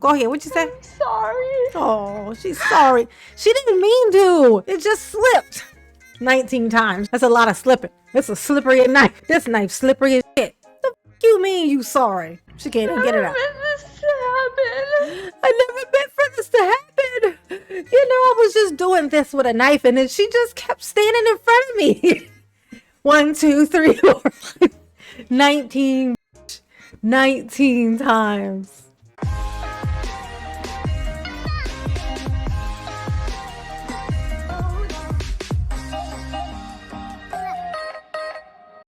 Go ahead. What you say? I'm sorry. Oh, she's sorry. She didn't mean to. It just slipped 19 times. That's a lot of slipping. It's a slippery knife. This knife slippery as shit. The f you mean you sorry? She can't even get it out. I never meant for this to happen. You know, I was just doing this with a knife and then she just kept standing in front of me. 1, 2, 3, 4, 5, 19 times.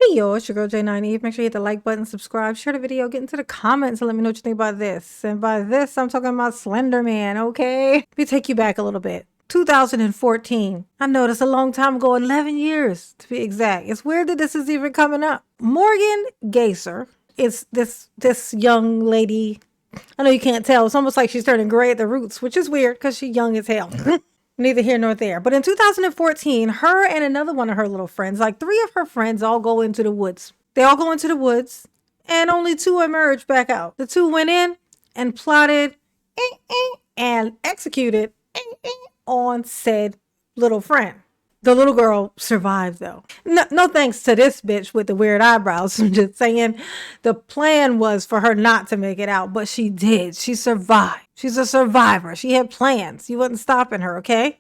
Hey yo, it's your girl J9 Eve. Make sure you hit the like button, subscribe, share the video, get into the comments and let me know what you think about this. And by this, I'm talking about Slender Man, okay? Let me take you back a little bit. 2014. I know that's a long time ago, 11 years to be exact. It's weird that this is even coming up. Morgan Geyser is this young lady. I know you can't tell. It's almost like she's turning gray at the roots, which is weird because she's young as hell. Neither here nor there. But in 2014, her and another one of her little friends, like 3 of her friends, all go into the woods. They all go into the woods and only 2 emerge back out. The 2 went in and plotted and executed on said little friend. The little girl survived though. No thanks to this bitch with the weird eyebrows. I'm just saying the plan was for her not to make it out, but she did. She survived. She's a survivor. She had plans. You wasn't stopping her, okay?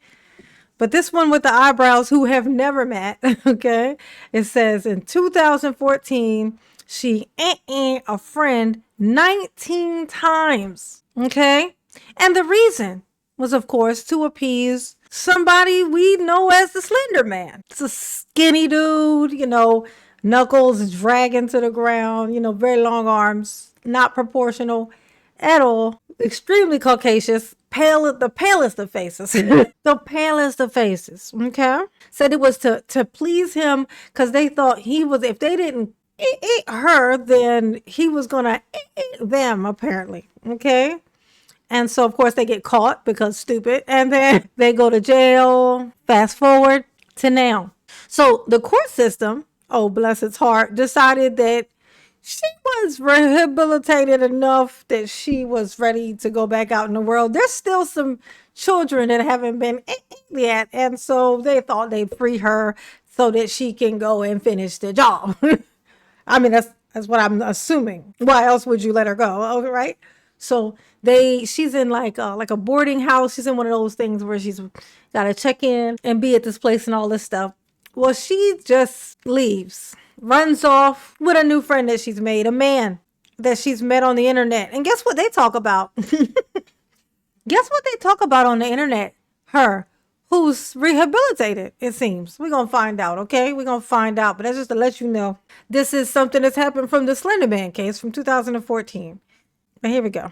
But this one with the eyebrows who have never met, okay? It says in 2014, she a friend 19 times, okay? And the reason was, of course, to appease somebody we know as the Slender Man. It's a skinny dude, you know, knuckles dragging to the ground, you know, very long arms, not proportional at all, extremely Caucasian, the palest of faces, the palest of faces, okay? Said it was to please him because they thought he was, if they didn't eat her, then he was gonna eat them, apparently, okay? And so, of course, they get caught because stupid. And then they go to jail. Fast forward to now. So the court system, oh, bless its heart, decided that she was rehabilitated enough that she was ready to go back out in the world. There's still some children that haven't been yet. And so they thought they'd free her so that she can go and finish the job. I mean, that's what I'm assuming. Why else would you let her go? Oh, right? So she's in like a boarding house. She's in one of those things where she's got to check in and be at this place and all this stuff. Well, she just leaves, runs off with a new friend that she's made, a man that she's met on the internet. And guess what they talk about? Guess what they talk about on the internet? Her, who's rehabilitated, it seems. We're going to find out, okay? We're going to find out. But that's just to let you know. This is something that's happened from the Slender Man case from 2014. Here we go.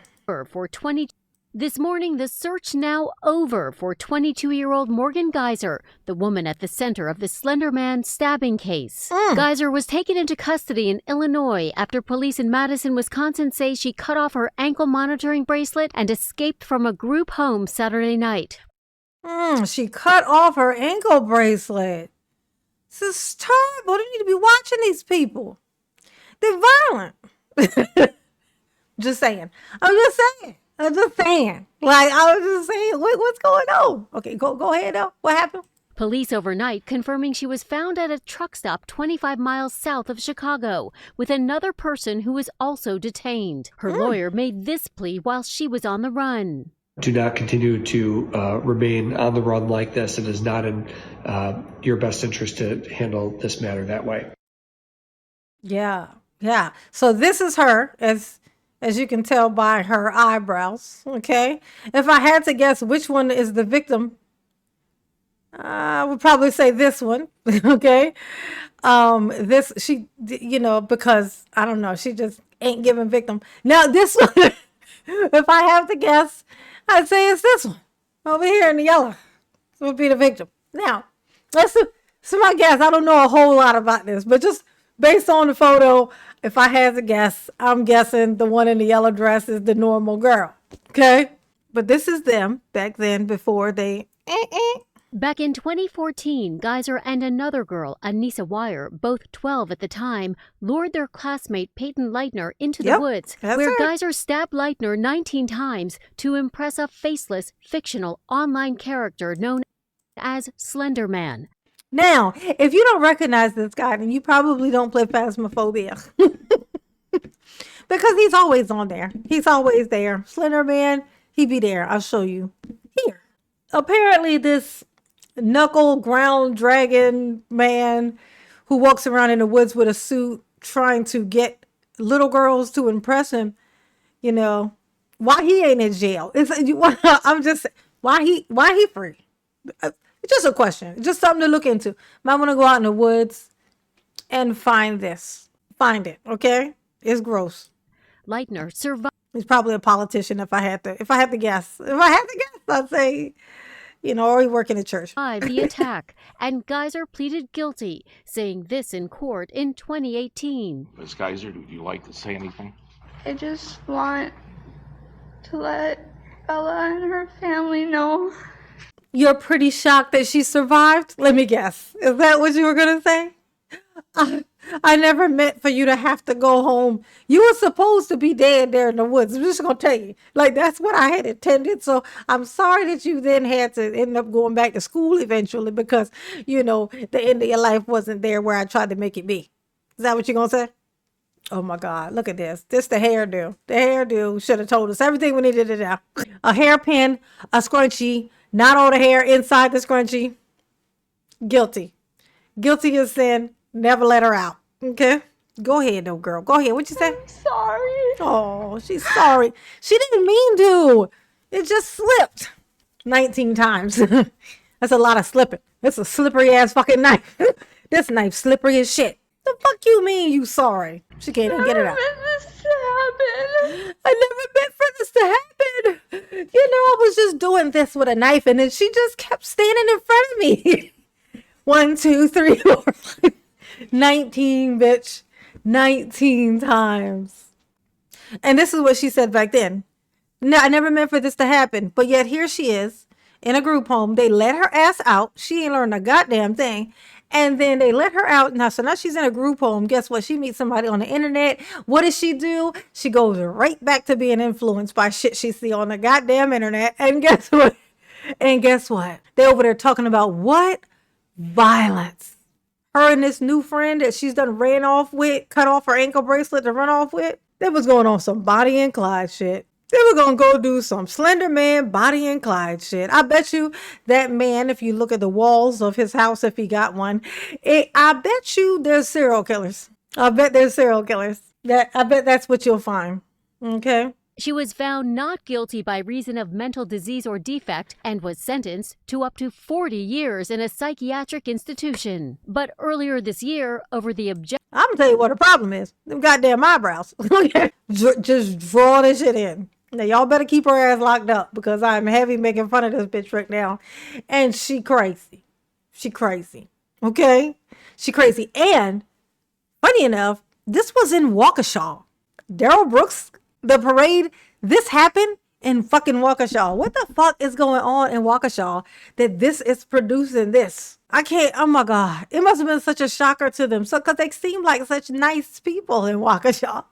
This morning, the search now over for 22-year-old Morgan Geyser, the woman at the center of the Slender Man stabbing case. Geyser was taken into custody in Illinois after police in Madison, Wisconsin say she cut off her ankle monitoring bracelet and escaped from a group home Saturday night. She cut off her ankle bracelet. This is terrible. They need to be watching these people. They're violent. Just saying. I'm just saying. Like, I was just saying, what's going on? Okay, go ahead, though. What happened? Police overnight confirming she was found at a truck stop 25 miles south of Chicago with another person who was also detained. Her lawyer made this plea while she was on the run. Do not continue to remain on the run like this. It is not in your best interest to handle this matter that way. Yeah. So this is her, as you can tell by her eyebrows, okay? If I had to guess which one is the victim, I would probably say this one, okay? She, you know, because, I don't know, she just ain't giving victim. Now, this one, if I have to guess, I'd say it's this one, over here in the yellow. This would be the victim. Now, so my guess, I don't know a whole lot about this, but just based on the photo, if I had to guess, I'm guessing the one in the yellow dress is the normal girl. Okay? But this is them back then before they Back in 2014, Geyser and another girl, Anissa Wire, both 12 at the time, lured their classmate Peyton Leitner into the woods, where Geyser stabbed Leitner 19 times to impress a faceless, fictional online character known as Slender Man. Now, if you don't recognize this guy, then you probably don't play Phasmophobia. Because he's always on there. He's always there. Slender Man, he be there. I'll show you. Here. Apparently, this knuckle ground dragon man who walks around in the woods with a suit trying to get little girls to impress him, you know, why he ain't in jail? I'm just, why he free? It's just a question. Just something to look into. Might want to go out in the woods and find this. Find it, okay? It's gross. Leitner survived. He's probably a politician if I had to guess. I'd say, you know, or he work in a church. The attack, and Geyser pleaded guilty, saying this in court in 2018. Ms. Geyser, would you like to say anything? I just want to let Bella and her family know. You're pretty shocked that she survived? Let me guess. Is that what you were going to say? I never meant for you to have to go home. You were supposed to be dead there in the woods. I'm just going to tell you. Like, that's what I had intended. So I'm sorry that you then had to end up going back to school eventually because, you know, the end of your life wasn't there where I tried to make it be. Is that what you're going to say? Oh, my God. Look at this. This the hairdo. The hairdo should have told us everything we needed to know. A hairpin, a scrunchie, not all the hair inside the scrunchie. Guilty. Guilty as sin. Never let her out. Okay? Go ahead, though, girl. Go ahead. What you say? I'm sorry. Oh, she's sorry. She didn't mean to. It just slipped 19 times. That's a lot of slipping. It's a slippery ass fucking knife. This knife slippery as shit. The fuck you mean you sorry? She can't even get it out. I never meant for this to happen. You know, I was just doing this with a knife and then she just kept standing in front of me. 1, 2, 3, 4, 5. 19, bitch. 19 times. And this is what she said back then. No, I never meant for this to happen. But yet here she is in a group home. They let her ass out. She ain't learned a goddamn thing. And then they let her out. Now she's in a group home. Guess what? She meets somebody on the internet. What does she do? She goes right back to being influenced by shit she see on the goddamn internet. And guess what? They over there talking about what? Violence. Her and this new friend that she's done ran off with, cut off her ankle bracelet to run off with. They was going on some Bonnie and Clyde shit. They were going to go do some Slender Man, Bonnie and Clyde shit. I bet you that man, if you look at the walls of his house, if he got one, I bet you there's serial killers. I bet there's serial killers. I bet that's what you'll find. Okay? She was found not guilty by reason of mental disease or defect and was sentenced to up to 40 years in a psychiatric institution. But earlier this year, over the I'm going to tell you what the problem is. Them goddamn eyebrows. Just draw this shit in. Now, y'all better keep her ass locked up because I'm heavy making fun of this bitch right now. And she crazy. She crazy. Okay? She crazy. And, funny enough, this was in Waukesha. Daryl Brooks, the parade, this happened in fucking Waukesha. What the fuck is going on in Waukesha that this is producing this? I can't, oh my God. It must have been such a shocker to them. So, because they seem like such nice people in Waukesha.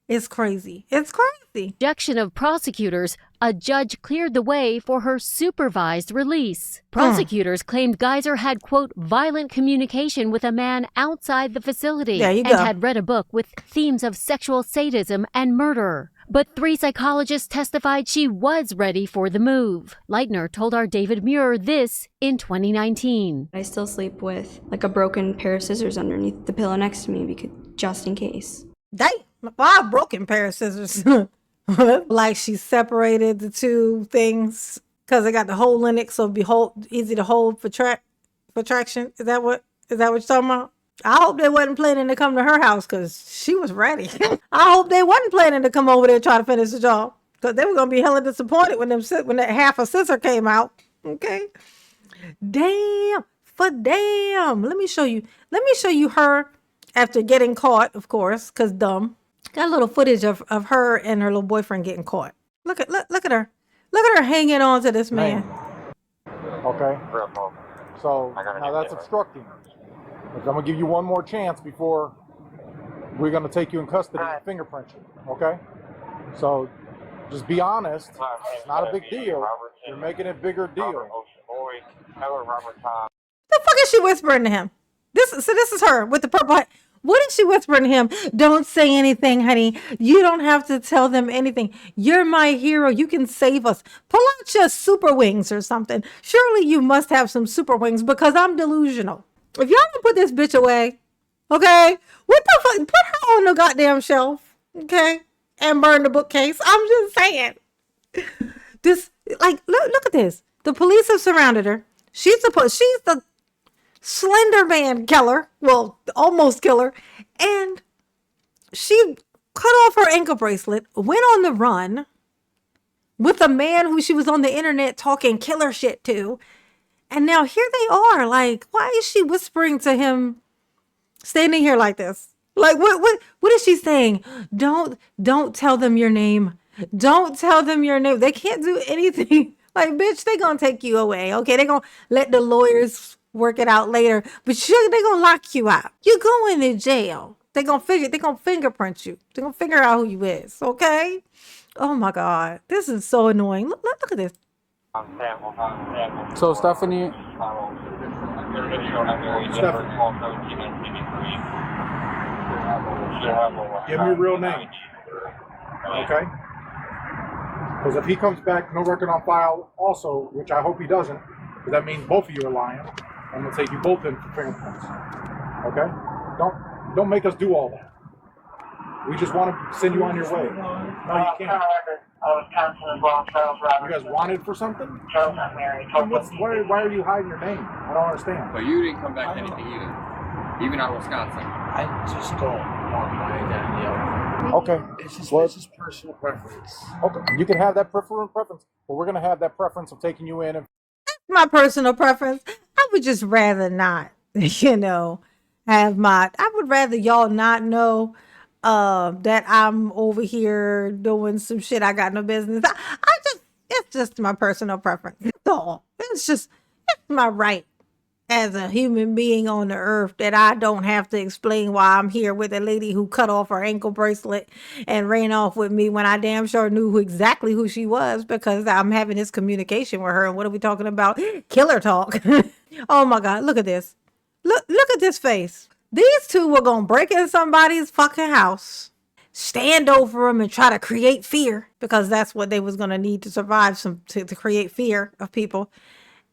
It's crazy. It's crazy. Objection of prosecutors, a judge cleared the way for her supervised release. Prosecutors claimed Geyser had, quote, violent communication with a man outside the facility and had read a book with themes of sexual sadism and murder. But 3 psychologists testified she was ready for the move. Leitner told our David Muir this in 2019. I still sleep with like a broken pair of scissors underneath the pillow next to me because just in case. Dang. 5 broken pair of scissors. Like she separated the two things because they got the hole in it, so it'd be easy to hold for traction. Is that what you're talking about? I hope they wasn't planning to come to her house because she was ready. I hope they wasn't planning to come over there and try to finish the job because they were gonna be hella disappointed when that half a scissor came out. Okay. Damn. Let me show you her after getting caught, of course, because dumb. Got a little footage of her and her little boyfriend getting caught. Look at her. Look at her hanging on to this man. Okay. So now that's obstructing. I'm going to give you one more chance before we're going to take you in custody and fingerprint you, okay? So just be honest. It's not a big deal. You're making it a bigger deal. The fuck is she whispering to him? This is her with the purple hat. What is she whispering to him? Don't say anything, honey. You don't have to tell them anything. You're my hero. You can save us. Pull out your super wings or something. Surely you must have some super wings because I'm delusional. If y'all don't put this bitch away, okay? What the fuck? Put her on the goddamn shelf, okay? And burn the bookcase. I'm just saying. This, like, look at this. The police have surrounded her. She's the Slender Man Killer. Well, almost killer. And she cut off her ankle bracelet, went on the run with a man who she was on the internet talking killer shit to. And now here they are. Like, why is she whispering to him standing here like this? Like, what is she saying? Don't tell them your name. Don't tell them your name. They can't do anything. Like, bitch, they gonna take you away. Okay, they gonna let the lawyers work it out later. But they gonna lock you out. You going to jail. They gonna fingerprint you. They gonna figure out who you is. Okay? Oh my God, this is so annoying. Look at this. So Stephanie, give me your real name, okay? Because if he comes back, no record on file also, which I hope he doesn't, because that means both of you are lying, I'm going to take you both in for fingerprints, okay? Don't make us do all that. We just want to send you on your way. No, you can't. You guys wanted for something? Why are you hiding your name? I don't understand. But you didn't come back to anything either. Even out of Wisconsin. I just don't want my identity out. Okay. It's just personal preference. Okay. You can have that preference, but we're going to have that preference of taking you in. My personal preference. I would just rather not, I would rather y'all not know that I'm over here doing some shit I got no business. It's just my personal preference. That's all. It's my right as a human being on the earth that I don't have to explain why I'm here with a lady who cut off her ankle bracelet and ran off with me when I damn sure knew exactly who she was because I'm having this communication with her. And what are we talking about? Killer talk. Oh my God, look at this. Look at this face. These two were going to break in somebody's fucking house, stand over them and try to create fear because that's what they was going to need to survive, to create fear of people,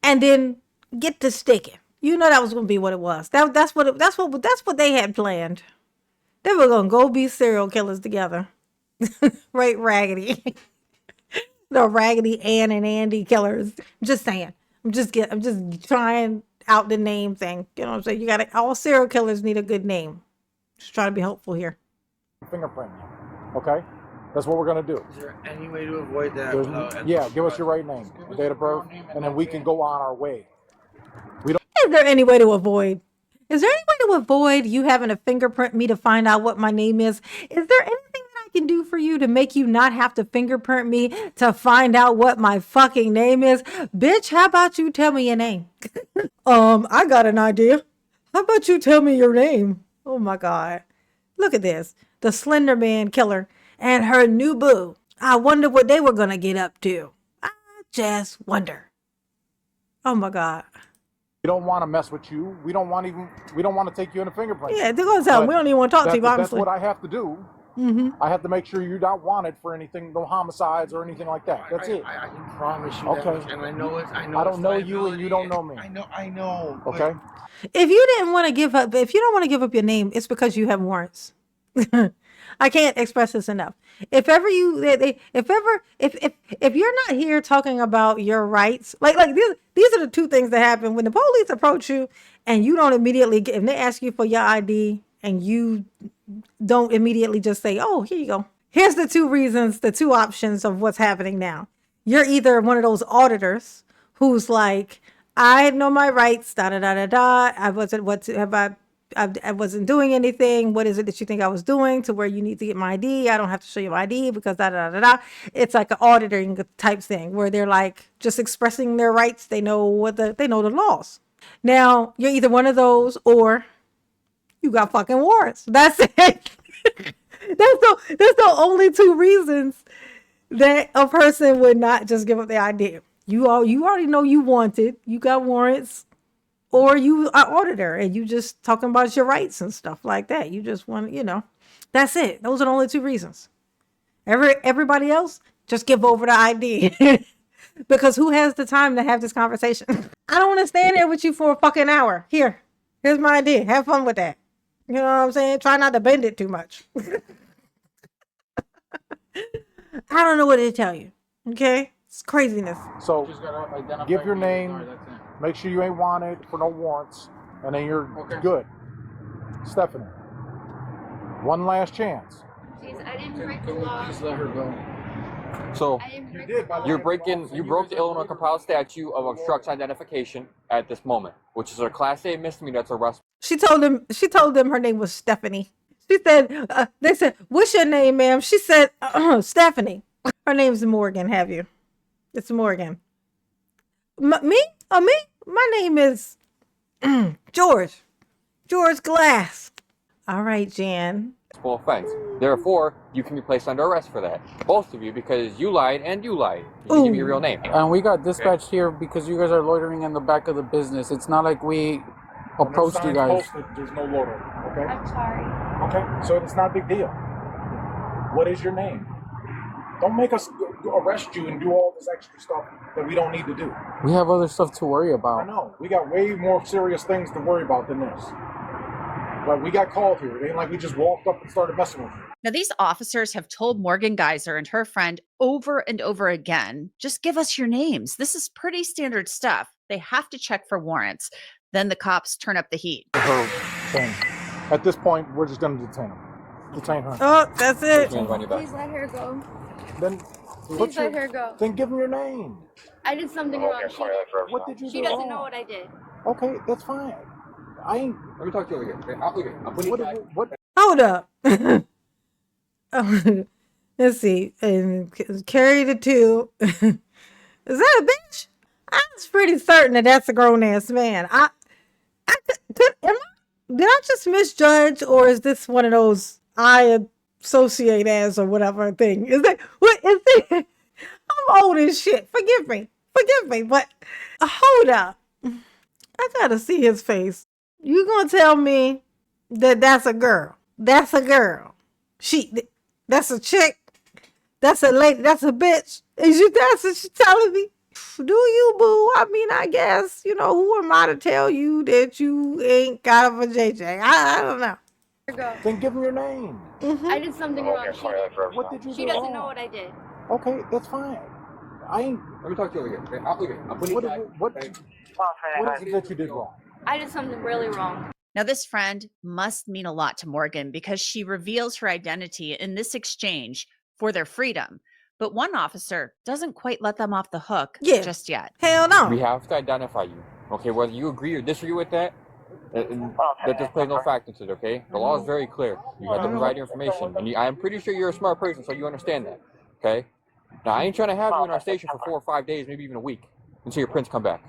and then get to sticking. You know that was going to be what it was. That's what they had planned. They were going to go be serial killers together. Right, Raggedy. The Raggedy Ann and Andy killers. I'm just saying. I'm just trying out the name thing. You know what I'm saying? All serial killers need a good name. Just try to be helpful here. Fingerprint. Okay? That's what we're going to do. Is there any way to avoid that? Yeah, give us your right name, date of birth, and then we can go on our way. Is there any way to avoid you having to fingerprint me to find out what my name is? Is there anything that I can do for you to make you not have to fingerprint me to find out what my fucking name is? Bitch, how about you tell me your name? I got an idea. How about you tell me your name? Oh my God. Look at this. The Slender Man Killer and her new boo. I wonder what they were going to get up to. I just wonder. Oh my God. We don't want to mess with you. We don't want to take you in a fingerprint. Yeah, they're going to tell them we don't even want to talk to you, honestly. That's what I have to do. Mm-hmm. I have to make sure you're not wanted for anything, no homicides or anything like that. That's it. I can promise you okay. that. And I know I don't know you and you don't know me. I know. Okay. If you don't want to give up your name, it's because you have warrants. I can't express this enough. If you're not here talking about your rights, like these are the two things that happen when the police approach you and you don't immediately and they ask you for your ID and you don't immediately just say, "Oh, here you go." Here's the two options of what's happening now. You're either one of those auditors who's like, "I know my rights, da da da da da. I wasn't doing anything. What is it that you think I was doing to where you need to get my ID? I don't have to show you my ID because da da da da." It's like an auditing type thing where they're like just expressing their rights. They know the laws. Now, you're either one of those or you got fucking warrants. That's it. That's the only two reasons that a person would not just give up their ID. You already know you wanted, you got warrants, or you are auditor and you just talking about your rights and stuff like that. You just want, that's it. Those are the only two reasons. Everybody else, just give over the ID. Because who has the time to have this conversation? I don't want to stand there with you for a fucking hour. Here's my ID. Have fun with that. You know what I'm saying? Try not to bend it too much. I don't know what to tell you. Okay? It's craziness. So Just gotta identify give your who you name, are, that's it. make sure you ain't wanted for no warrants, and then you're Okay. good. Stephanie, one last chance. Jeez, I didn't break the Can we law. please let her go? So I didn't break did, the law. you broke the Illinois compiled statute of obstruction identification at this moment, which is a Class A misdemeanor. That's arrest. She told them her name was Stephanie. She said, they said, what's your name, ma'am? She said, Stephanie. Her name's Morgan, have you? It's Morgan. Me? Oh, me? My name is George. George Glass. All right, Jan. Offense. Therefore, you can be placed under arrest for that. Both of you, because you lied and you lied. You didn't give me your real name. And we got dispatched here because you guys are loitering in the back of the business. It's not like we approached you When guys. there's signs posted, there's no loitering, okay? I'm sorry. Okay, so it's not a big deal. What is your name? Don't make us arrest you and do all this extra stuff that we don't need to do. We have other stuff to worry I about. know. We got way more serious things to worry about than this. But we got called here. It ain't like we just walked up and started messing with you. Now, these officers have told Morgan Geyser and her friend over and over again, just give us your names. This is pretty standard stuff. They have to check for warrants. Then the cops turn up the heat. Her thing. At this point, we're just going to detain him. Detain her. Oh, that's it. Please let her go. Then, Please let her go. then give him your name. I did something wrong. What did you do She doesn't wrong? know what I did. Okay, that's fine. I ain't. Let me talk to you over here. Okay, I'll put you back. What? Hold up. Oh, let's see. And carry the two. Is that a bitch? I was pretty certain that that's a grown ass man. Did I just misjudge, or is this one of those I associate as or whatever thing? Is that what is it? I'm old as shit. Forgive me, but hold up. I gotta see his face. You gonna tell me that that's a girl? That's a girl. That's a chick. That's a lady. That's a bitch. That's what she's telling me? Do you, boo? I mean, I guess, who am I to tell you that you ain't got a JJ? I don't know. Go. Then give him your name. I did something wrong. What did you She do doesn't wrong? know what I did. Okay, that's fine. I ain't. Let me talk to you over here. Okay, I'll put you back. What is it that you did wrong? I did something really wrong. Now, this friend must mean a lot to Morgan because she reveals her identity in this exchange for their freedom. But one officer doesn't quite let them off the hook just yet. Hell no. We have to identify you. Okay, whether you agree or disagree with that, that just plays no factor into it, okay? The law is very clear. You have to provide information. And I'm pretty sure you're a smart person, so you understand that, okay? Now, I ain't trying to have you in our station for 4 or 5 days, maybe even a week, until your prints come back.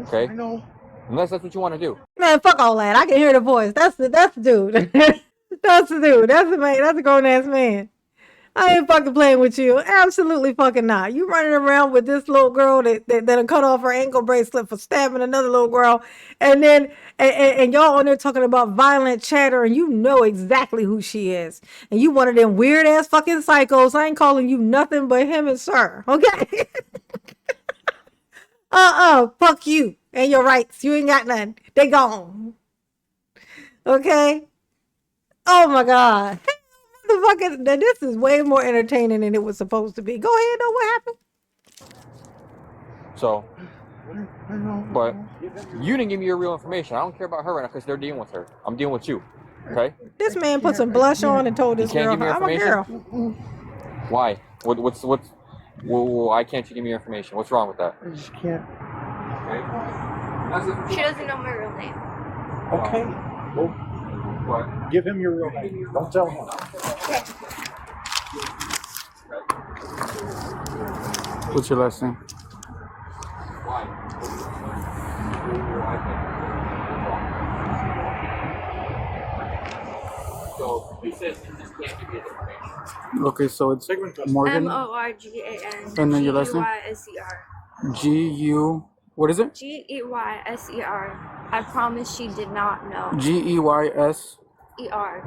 Okay? I know. Unless that's what you want to do. Man, fuck all that. I can hear the voice. That's the dude. That's the dude. That's the man. That's a grown ass man. I ain't fucking playing with you. Absolutely fucking not. You running around with this little girl that cut off her ankle bracelet for stabbing another little girl, and then and y'all on there talking about violent chatter, and you know exactly who she is, and you one of them weird ass fucking psychos. I ain't calling you nothing but him and sir. Okay. Fuck you and your rights. You ain't got nothing. They gone. Okay. Oh my God. Motherfucker, this is way more entertaining than it was supposed to be. Go ahead, though. What happened? So, but you didn't give me your real information. I don't care about her right now because they're dealing with her. I'm dealing with you. Okay? This man put some blush on and told this girl, give me your I'm a girl. Why? What's why can't you give me your information? What's wrong with that? I just can't. Okay. She doesn't know my real name. Okay. Well, What? give him your real name. Don't tell him. What's your last name? Why? He says he just can't give you information. Okay, so it's Morgan. Morgan. And then your last name? G-U... What is it? Geyser. I promise she did not know. G-E-Y-S... ER.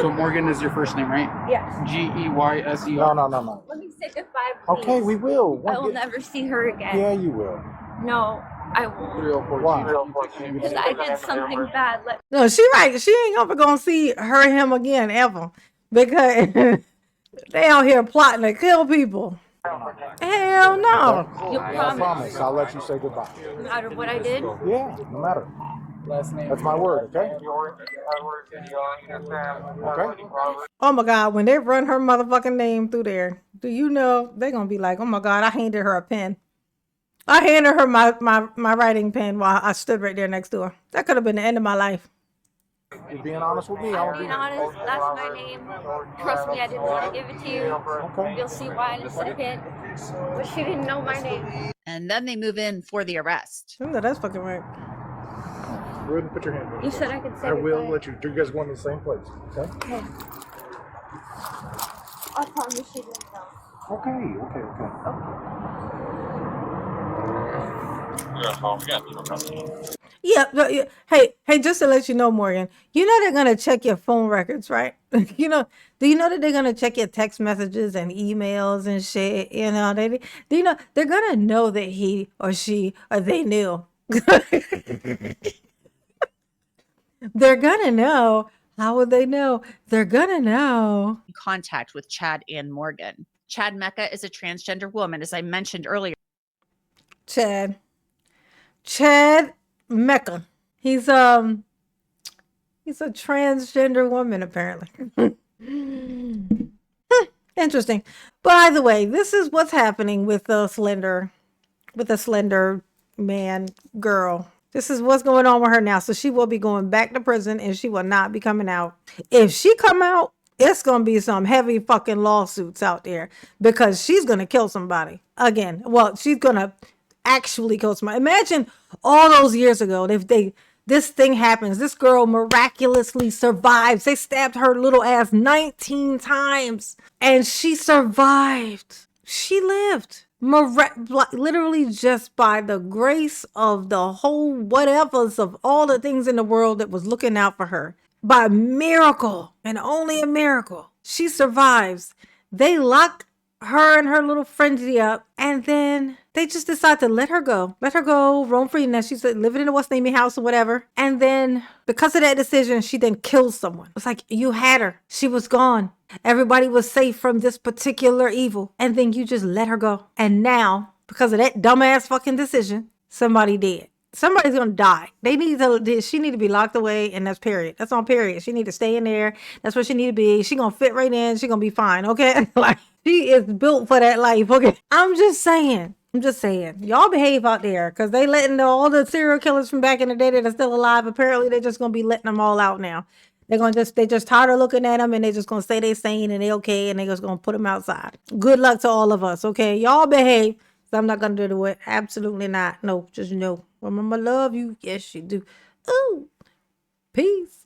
So Morgan is your first name, right? Yes. G-E-Y-S-E-R. No. Let me say goodbye, please. Okay, we will. I will never see her again. Yeah, you will. No, I won't. 304. Why? Because I did something bad. No, she right. She ain't ever gonna see her him again ever because they out here plotting to kill people. Hell no. You I promise. I'll let you say goodbye. No matter what I did. Yeah, no matter. Last name. That's my word, okay? Okay? Oh my God, when they run her motherfucking name through there, do you know they're gonna be like, oh my God, I handed her a pen. I handed her my writing pen while I stood right there next to her. That could have been the end of my life. You're being honest with me. I'm being honest. That's my name. Trust me, I didn't want to give it to you. Okay. You'll see why in a second. But she didn't know my name. And then they move in for the arrest. No, that's fucking right. Go ahead and put your hand in. You said I could say I will goodbye. let you. You guys going to the same place, okay? Okay. I promise she didn't know. Okay. Yeah. Hey, just to let you know, Morgan, you know they're gonna check your phone records, right? Do you know that they're gonna check your text messages and emails and shit? You know, they're gonna know that he or she or they knew. They're gonna know. How would they know? They're gonna know. Contact with Chad and Morgan. Chad Mecca is a transgender woman, as I mentioned earlier. Chad Mecca. He's a transgender woman, apparently. Interesting. By the way, this is what's happening with the slender man girl. This is what's going on with her now. So she will be going back to prison and she will not be coming out. If she come out, it's going to be some heavy fucking lawsuits out there because she's going to kill somebody again. Well, she's going to actually kill somebody. Imagine all those years ago, if this thing happens, this girl miraculously survives. They stabbed her little ass 19 times and she survived. She lived. Literally just by the grace of the whole whatevers of all the things in the world that was looking out for her. By miracle and only a miracle, she survives. They lock her and her little frenzy up, and then they just decide to let her go roam free. Now she's living in a West Navy house or whatever. And then because of that decision, she then kills someone. It's like, you had her. She was gone. Everybody was safe from this particular evil. And then you just let her go. And now, because of that dumbass fucking decision, somebody dead. Somebody's gonna die. She need to be locked away, and that's period. That's on period. She need to stay in there. That's where she need to be. She gonna fit right in. She gonna be fine, okay? Like, she is built for that life, okay? I'm just saying. Y'all behave out there, because they letting all the serial killers from back in the day that are still alive, apparently they're just gonna be letting them all out now. They just tired of looking at them, and they just gonna say they sane and they okay, and they just gonna put them outside. Good luck to all of us, okay? Y'all behave. So I'm not gonna do it. Absolutely not. No, just no. Remember, love you. Yes, you do. Ooh. Peace.